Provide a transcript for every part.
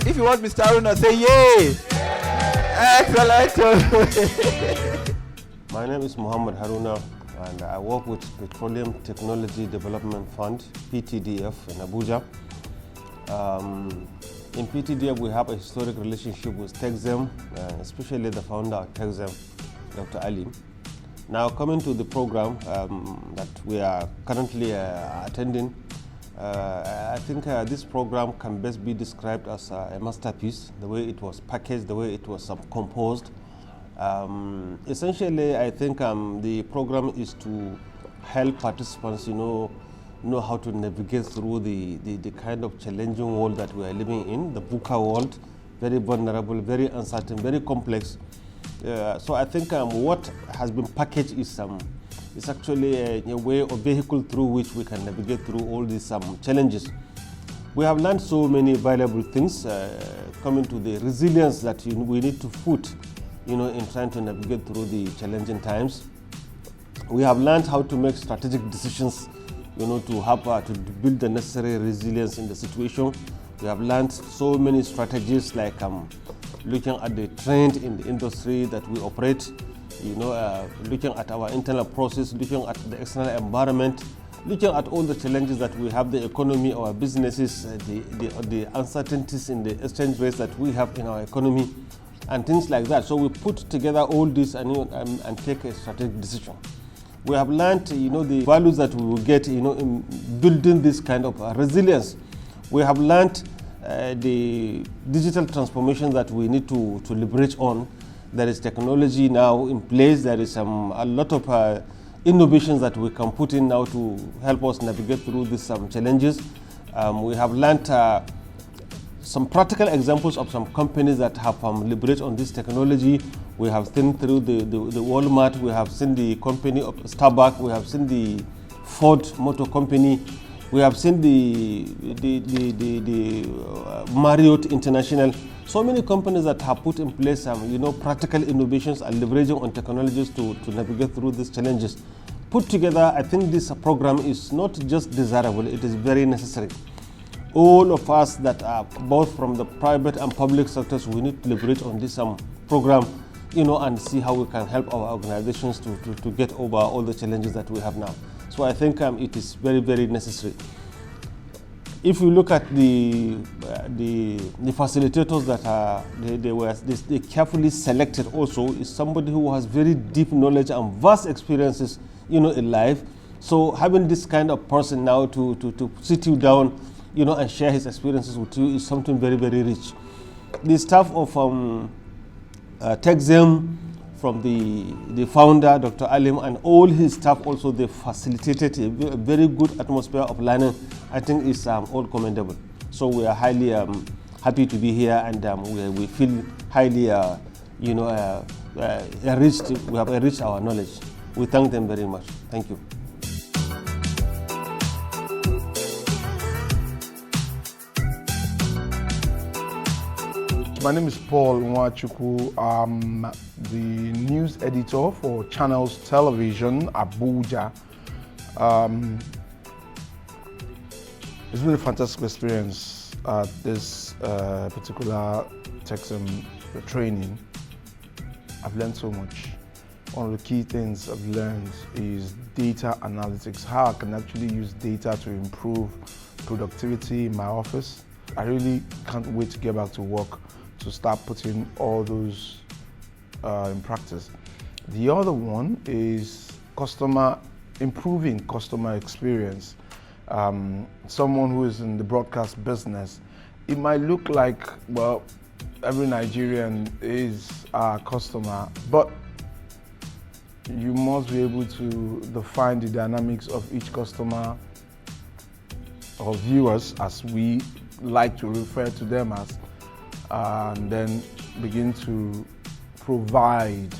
If you want Mr. Haruna, say yay! Excellent! My name is Muhammad Haruna, and I work with Petroleum Technology Development Fund, PTDF, in Abuja. In PTDF, we have a historic relationship with TEXEM, especially the founder of TEXEM, Dr. Alim. Now, coming to the program that we are currently attending, I think this program can best be described as a masterpiece, the way it was packaged, the way it was composed. Essentially, I think the program is to help participants, know how to navigate through the kind of challenging world that we are living in, the VUCA world, very vulnerable, very uncertain, very complex. So I think what has been packaged is actually a way or vehicle through which we can navigate through all these challenges. We have learned so many valuable things coming to the resilience that we need to put in trying to navigate through the challenging times. We have learned how to make strategic decisions, to help to build the necessary resilience in the situation. We have learned so many strategies like looking at the trend in the industry that we operate, looking at our internal process, looking at the external environment, looking at all the challenges that we have, the economy, our businesses, the uncertainties in the exchange rates that we have in our economy, and things like that. So we put together all this and take a strategic decision. We have learned, the values that we will get, in building this kind of resilience. We have learned the digital transformation that we need to leverage on. There is technology now in place. There is a lot of innovations that we can put in now to help us navigate through these challenges. We have learned some practical examples of some companies that have leveraged on this technology. We have seen through the Walmart, we have seen the company of Starbucks, we have seen the Ford Motor Company, we have seen the Marriott International. So many companies that have put in place practical innovations and leveraging on technologies to navigate through these challenges. Put together, I think this program is not just desirable, it is very necessary. All of us that are both from the private and public sectors, we need to leverage on this program, and see how we can help our organizations to get over all the challenges that we have now. So I think it is very, very necessary. If you look at the facilitators that they carefully selected also is somebody who has very deep knowledge and vast experiences, in life. So having this kind of person now to sit you down, and share his experiences with you is something very, very rich. The staff of TEXEM, from the founder, Dr. Alim, and all his staff also, they facilitated a very good atmosphere of learning. I think it's all commendable. So we are highly happy to be here, and we feel highly enriched. We have enriched our knowledge. We thank them very much. Thank you. My name is Paul Nwachukwu. I'm the news editor for Channels Television, Abuja. It's been a fantastic experience at this particular TEXEM training. I've learned so much. One of the key things I've learned is data analytics, how I can actually use data to improve productivity in my office. I really can't wait to get back to work to start putting all those in practice. The other one is improving customer experience. Someone who is in the broadcast business, it might look like, well, every Nigerian is our customer, but you must be able to define the dynamics of each customer or viewers, as we like to refer to them as, and then begin to provide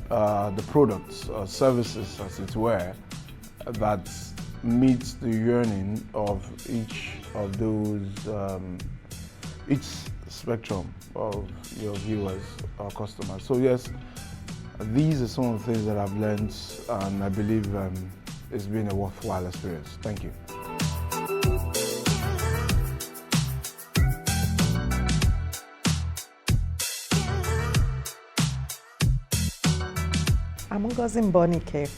the products or services, as it were, that meets the yearning of each of those, each spectrum of your viewers or customers. So yes, these are some of the things that I've learned, and I believe it's been a worthwhile experience. Thank you. I'm Ngozi Mbonike.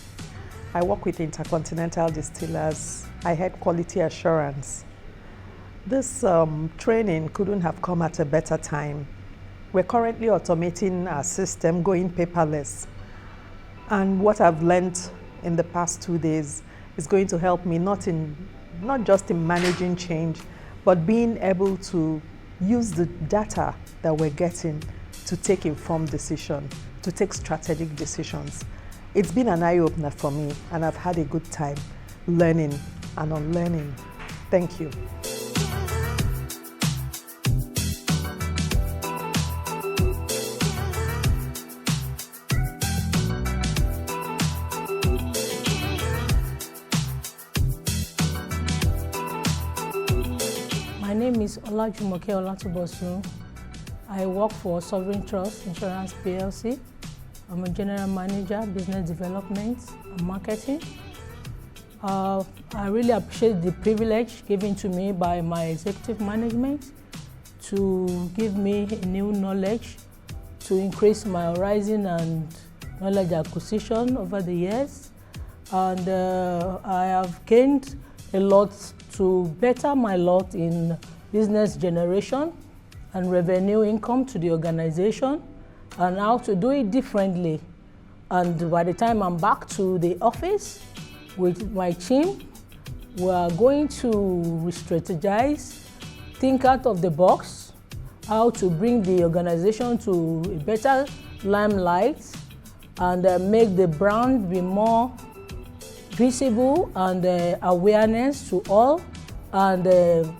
I work with Intercontinental Distillers. I head quality assurance. This training couldn't have come at a better time. We're currently automating our system, going paperless. And what I've learned in the past 2 days is going to help me not just in managing change, but being able to use the data that we're getting to take informed decisions, to take strategic decisions. It's been an eye-opener for me, and I've had a good time learning and unlearning. Thank you. My name is Olajumoke Olatubosun. I work for Sovereign Trust Insurance PLC. I'm a general manager, business development and marketing. I really appreciate the privilege given to me by my executive management to give me new knowledge, to increase my horizon and knowledge acquisition over the years. And I have gained a lot to better my lot in business generation and revenue income to the organization, and how to do it differently. And by the time I'm back to the office with my team, we are going to re-strategize, think out of the box, how to bring the organization to a better limelight and make the brand be more visible and awareness to all, and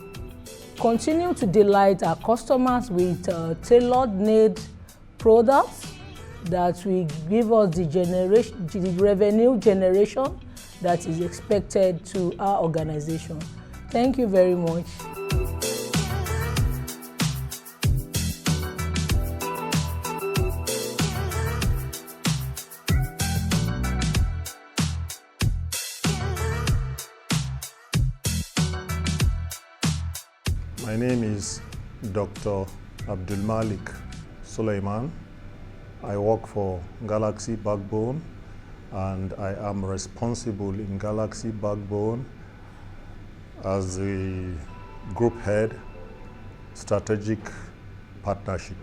continue to delight our customers with tailored-made products that will give us the revenue generation that is expected to our organization. Thank you very much. My name is Dr. Abdul Malik Suleiman. I work for Galaxy Backbone, and I am responsible in Galaxy Backbone as the group head, strategic partnership.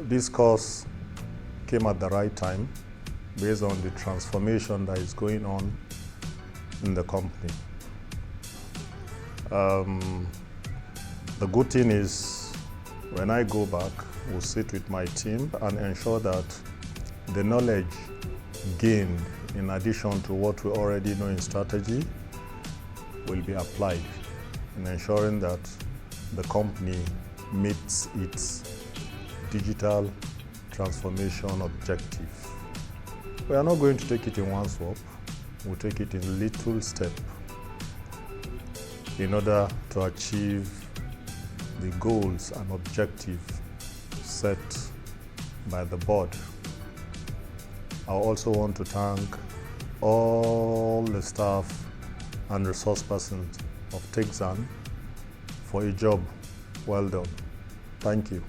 This course came at the right time based on the transformation that is going on in the company. The good thing is, when I go back, we'll sit with my team and ensure that the knowledge gained in addition to what we already know in strategy will be applied in ensuring that the company meets its digital transformation objective. We are not going to take it in one swap, we'll take it in little steps in order to achieve the goals and objectives set by the board. I also want to thank all the staff and resource persons of TEXEM for a job well done. Thank you.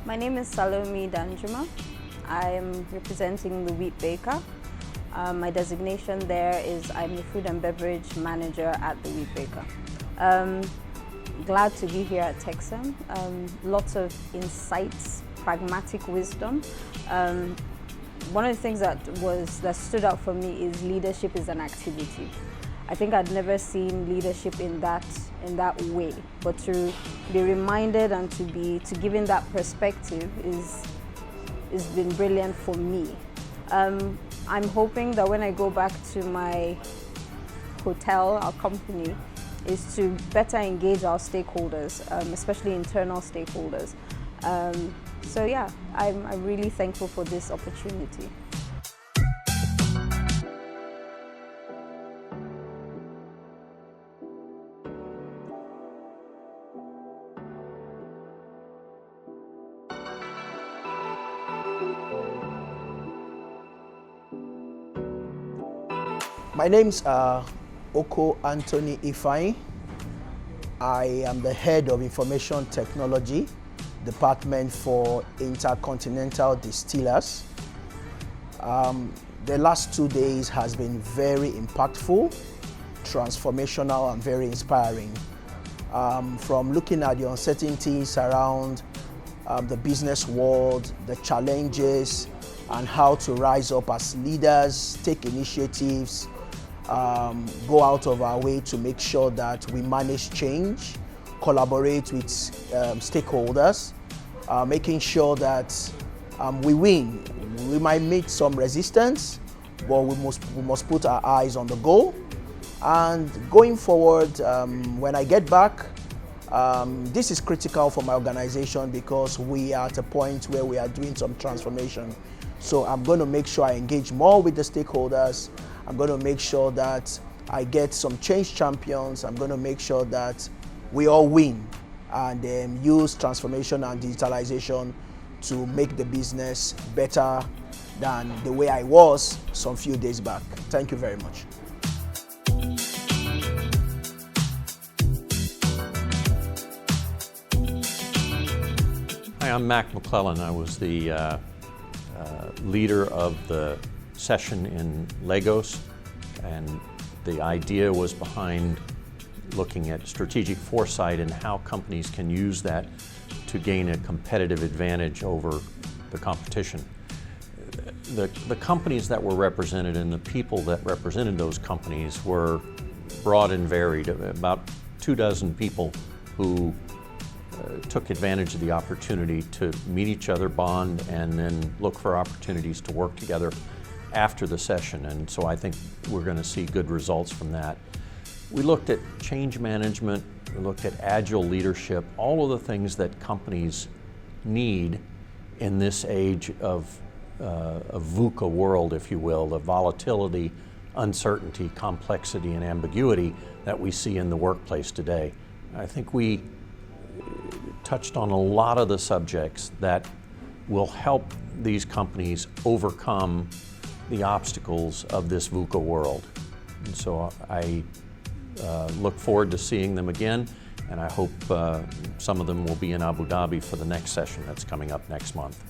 My name is Salome Danjuma. I am representing the Wheat Baker. My designation there is I'm the food and beverage manager at the Wheat Baker. Glad to be here at TEXEM. Lots of insights, pragmatic wisdom. One of the things that stood out for me is leadership is an activity. I think I'd never seen leadership in that way, but to be reminded and to given that perspective is been brilliant for me. I'm hoping that when I go back to my hotel, our company, is to better engage our stakeholders, especially internal stakeholders. So yeah, I'm really thankful for this opportunity. My name's Oko Anthony Ifeanyi. I am the head of Information Technology Department for Intercontinental Distillers. The last 2 days has been very impactful, transformational, and very inspiring. From looking at the uncertainties around the business world, the challenges, and how to rise up as leaders, take initiatives, go out of our way to make sure that we manage change, collaborate with stakeholders, making sure that we win. We might meet some resistance, but we must put our eyes on the goal. And going forward, when I get back, this is critical for my organization because we are at a point where we are doing some transformation. So I'm going to make sure I engage more with the stakeholders. I'm going to make sure that I get some change champions. I'm going to make sure that we all win and use transformation and digitalization to make the business better than the way I was some few days back. Thank you very much. Hi, I'm Mac McClellan. I was the leader of the session in Lagos, and the idea was behind looking at strategic foresight and how companies can use that to gain a competitive advantage over the competition. The companies that were represented and the people that represented those companies were broad and varied, about 24 people who took advantage of the opportunity to meet each other, bond, and then look for opportunities to work together after the session. And so I think we're going to see good results from that. We looked at change management, we looked at agile leadership, all of the things that companies need in this age of a VUCA world, if you will, the volatility, uncertainty, complexity, and ambiguity that we see in the workplace today. I think we touched on a lot of the subjects that will help these companies overcome the obstacles of this VUCA world. And so I look forward to seeing them again, and I hope some of them will be in Abu Dhabi for the next session that's coming up next month.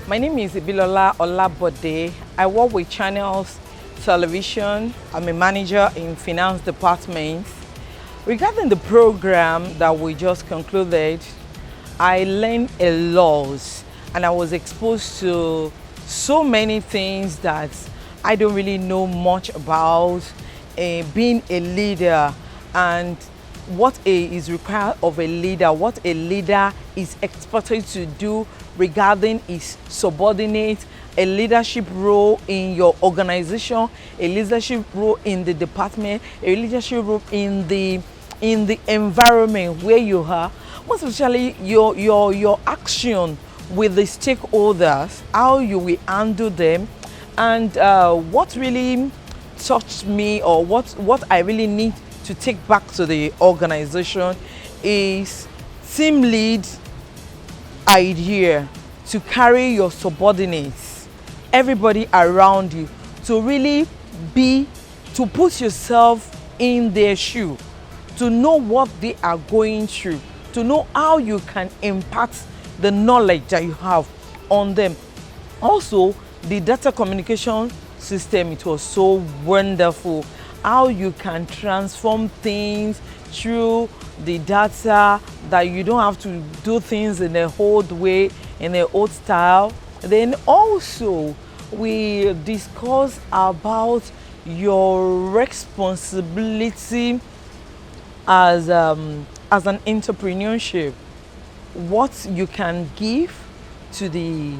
My name is Ibilola Olabode. I work with Channels Television. I'm a manager in finance department. Regarding the program that we just concluded, I learned a lot and I was exposed to so many things that I don't really know much about being a leader and what is required of a leader, what a leader is expected to do regarding his subordinates, a leadership role in your organization, a leadership role in the department, a leadership role in the environment where you are, most especially your action with the stakeholders, how you will handle them, and what really touched me or what I really need to take back to the organization is team lead idea to carry your subordinates, everybody around you, to really to put yourself in their shoe, to know what they are going through, to know how you can impact the knowledge that you have on them. Also, the data communication system, it was so wonderful how you can transform things through the data, that you don't have to do things in the old way, in the old style. Then also we discuss about your responsibility as an entrepreneurship, what you can give to the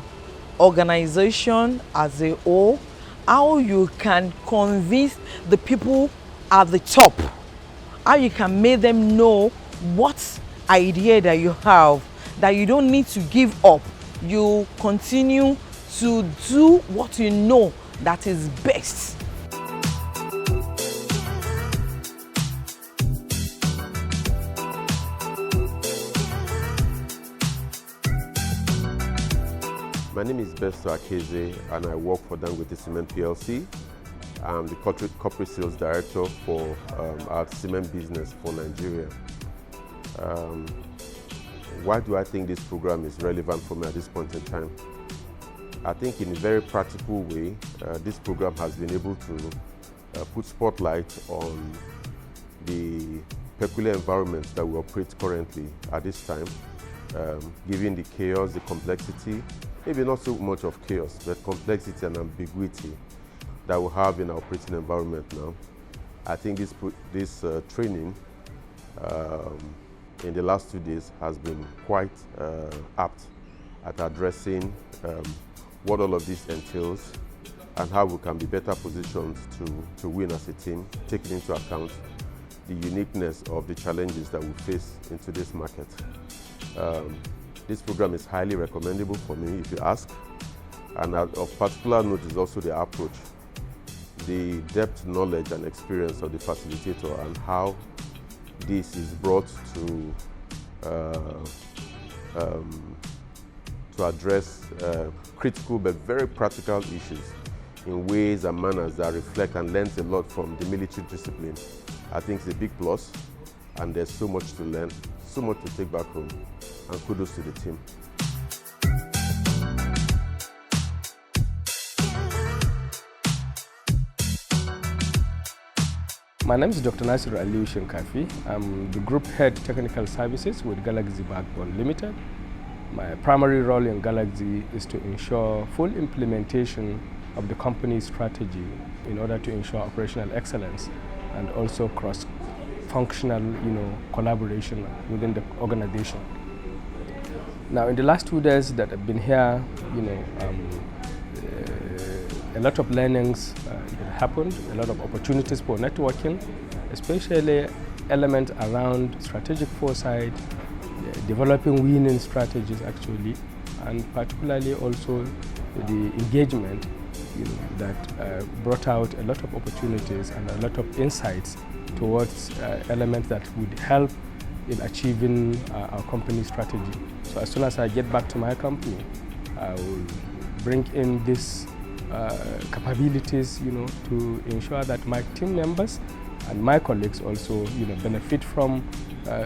organization as a whole, how you can convince the people at the top, how you can make them know what idea that you have, that you don't need to give up. You continue to do what you know that is best. My name is Besto Akeze and I work for Delegates Cement PLC. I'm the corporate sales director for our cement business for Nigeria. Why do I think this program is relevant for me at this point in time? I think in a very practical way, this program has been able to put spotlight on the peculiar environment that we operate currently at this time, given the chaos, the complexity, maybe not so much of chaos, but complexity and ambiguity that we have in our operating environment now. I think this training in the last 2 days has been quite apt at addressing what all of this entails and how we can be better positioned to win as a team, taking into account the uniqueness of the challenges that we face in today's market. This program is highly recommendable for me, if you ask, and of particular note is also the approach, the depth, knowledge and experience of the facilitator and how this is brought to address critical but very practical issues in ways and manners that reflect and learn a lot from the military discipline. I think it's a big plus, and there's so much to learn, so much to take back home, and kudos to the team. My name is Dr. Nasir Aliu Shinkafi. I'm the Group Head Technical Services with Galaxy Backbone Limited. My primary role in Galaxy is to ensure full implementation of the company's strategy in order to ensure operational excellence and also cross-functional, collaboration within the organization. Now, in the last 2 days that I've been here, a lot of learnings happened, a lot of opportunities for networking, especially elements around strategic foresight, developing winning strategies actually, and particularly also the engagement that brought out a lot of opportunities and a lot of insights towards elements that would help in achieving our company strategy. So as soon as I get back to my company, I will bring in these capabilities, to ensure that my team members and my colleagues also, benefit from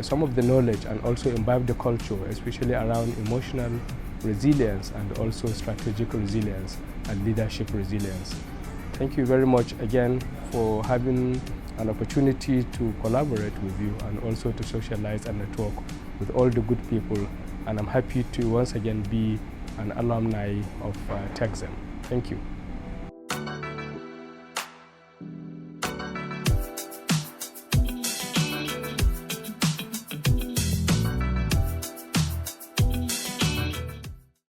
some of the knowledge and also imbibe the culture, especially around emotional resilience and also strategic resilience and leadership resilience. Thank you very much again for having an opportunity to collaborate with you and also to socialize and network with all the good people. And I'm happy to once again be an alumni of TEXEM. Thank you.